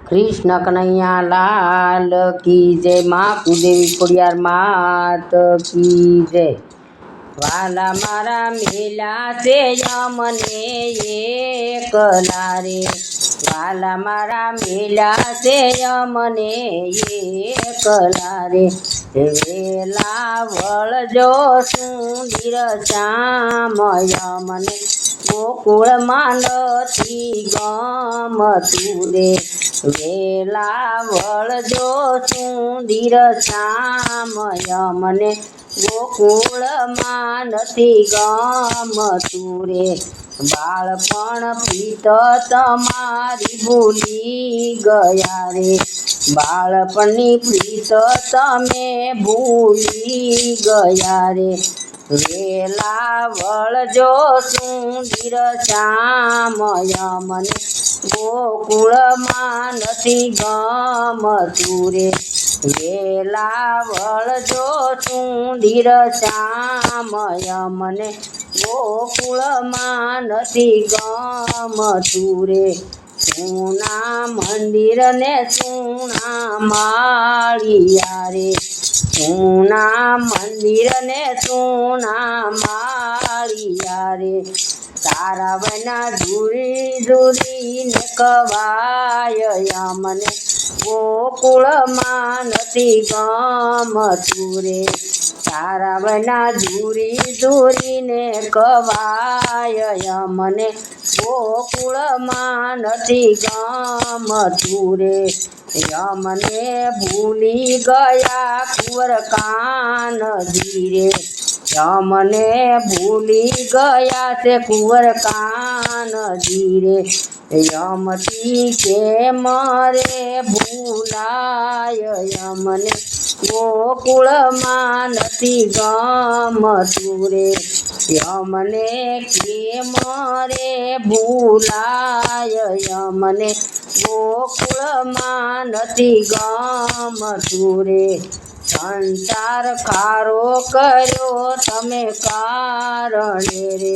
कृष्ण कन्हैया लाल की जय। माँ कुदेवी खोड़ियार मात की जय। वाला मारा मेला से यमने एकला रे। वाला मारा मेला से यमने एकला रे। वेला वळजो सुंदर श्याम यमने गोकुळ मानती गमતું રે। વેલા વળજો સુંદર શ્યામ યમને ગોકુળમાં નથી ગમતું રે। બાળપણ પ્રીત તમારી ભૂલી ગયા રે। બાળપણની પ્રીત તમે ભૂલી ગયા રે। વેલા વળજો સુંદર શ્યામ યમને ગોકુળમાં નથી ગમતું રે। વેલા વળજો સુંદર શ્યામ યમને ગોકુળમાં નથી ગમતું રે। સુના મંદિર ને સુના માળિયા રે। સુના મંદિર ને સુના માળિયા રે। તારા વના દૂરી દૂરીને કવાય યમને ગોકુળમાં નથી ગમતું રે। તારા વના દૂરી દૂરીને કવાય યમને ગોકુળમાં નથી ગમતું રે। યમને ભૂલી ગયા કુંવર કાનજી રે। યમને ભૂલી ગયા છે કુંવર કાનજી રે। યમથી કેમ રે ભૂલાય યમને ગોકુળમાં નથી ગમતું રે। યમને કેમ રે ભૂલાય યમને ગોકુળમાં નથી ગમતું રે। સંસાર ખારો કર્યો તમે કારણે રે।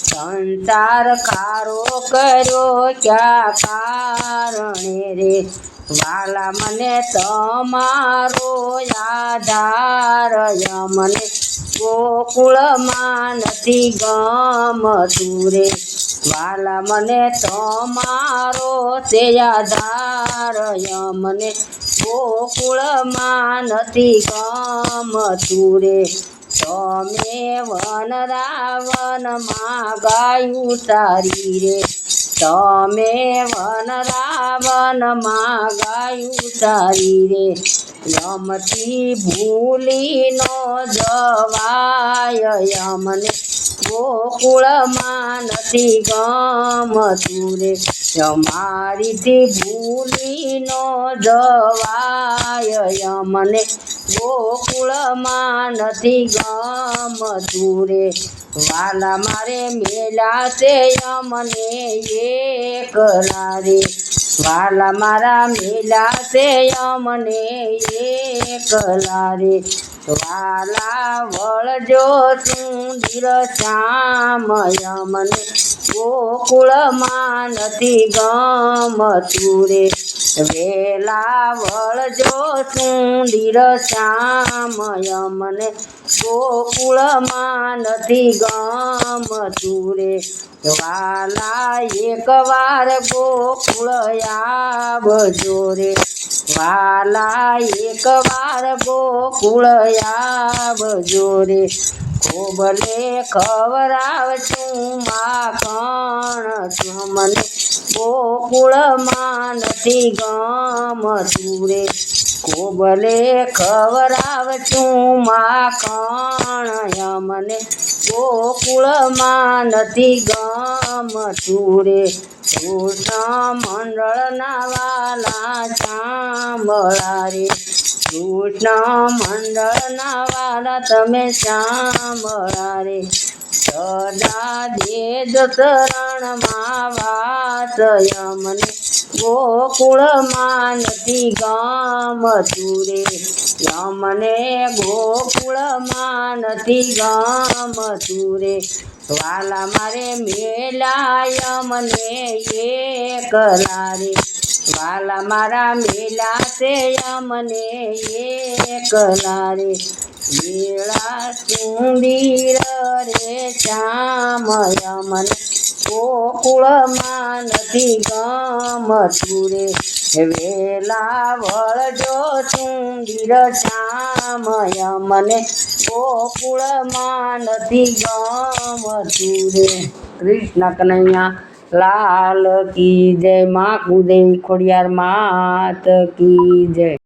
સંસાર ખારો કર્યો ક્યાં કારણે રે। વાલા મને તમારો આધાર યમને ગોકુળમાં નથી ગમતું રે। વાલા મને તમારો તે આધાર યમને ગોકુળમાં નથી ગમતું રે। તમે વન રાવણમાં ગાયું સારી રે। તમે વન રાવણમાં ગાયું સારી રે। યમથી ભૂલી ન જવાય યમને ગોકુળમાં નથી ગમતું રે। મારીથી ભૂલી ન જવાય યમને ગોકુળમાં નથી ગમતું રે। વાલા મારે મેલા છે યમને એકલા રે। વાલા મારા મેલા છે યમને એકલા રે। વાલા વળજો સુંદર શ્યામ યમને ગોકુળમાં નથી ગમતું રે। વેલા વળજો સુંદર શ્યામ યમને ગોકુળમાં નથી ગમતું રે। વાલા એકવાર ગોકુળ આવજો રે। વાલા એકવાર ગોકુળ આવજો રે। ખોબલે ખવરાવશું માખણ મને ગોકુળમાં નથી ગમતું રે। ખોબલે ખવરાવશું માખણ યમને ગોકુળમાં નથી ગમતું રે। કૃષ્ણ મંડળના વાલા સાંભળા રે। કૃષ્ણ મંડળના વાલા તમે સાંભળા રે। સદા દેજ શરણમાં વાસ યમને ગોકુળમાં નથી ગમતું રે। યમને ગોકુળમાં નથી ગમતું રે। વાલા મારે મેલા યમને એકલા રે। વાલા મારા મેલા છે અમને એકલા રે વેળા સુંદીર રે શ્યામ મને ગોકુળમાં નથી ગમતું રે વેલા વળજો સુંદીર શ્યામ મને ગોકુળમાં નથી ગમતું રે. કૃષ્ણ કનૈયા લાલ કી જય. મા કુદેવી ખોડિયાર માત કી જય.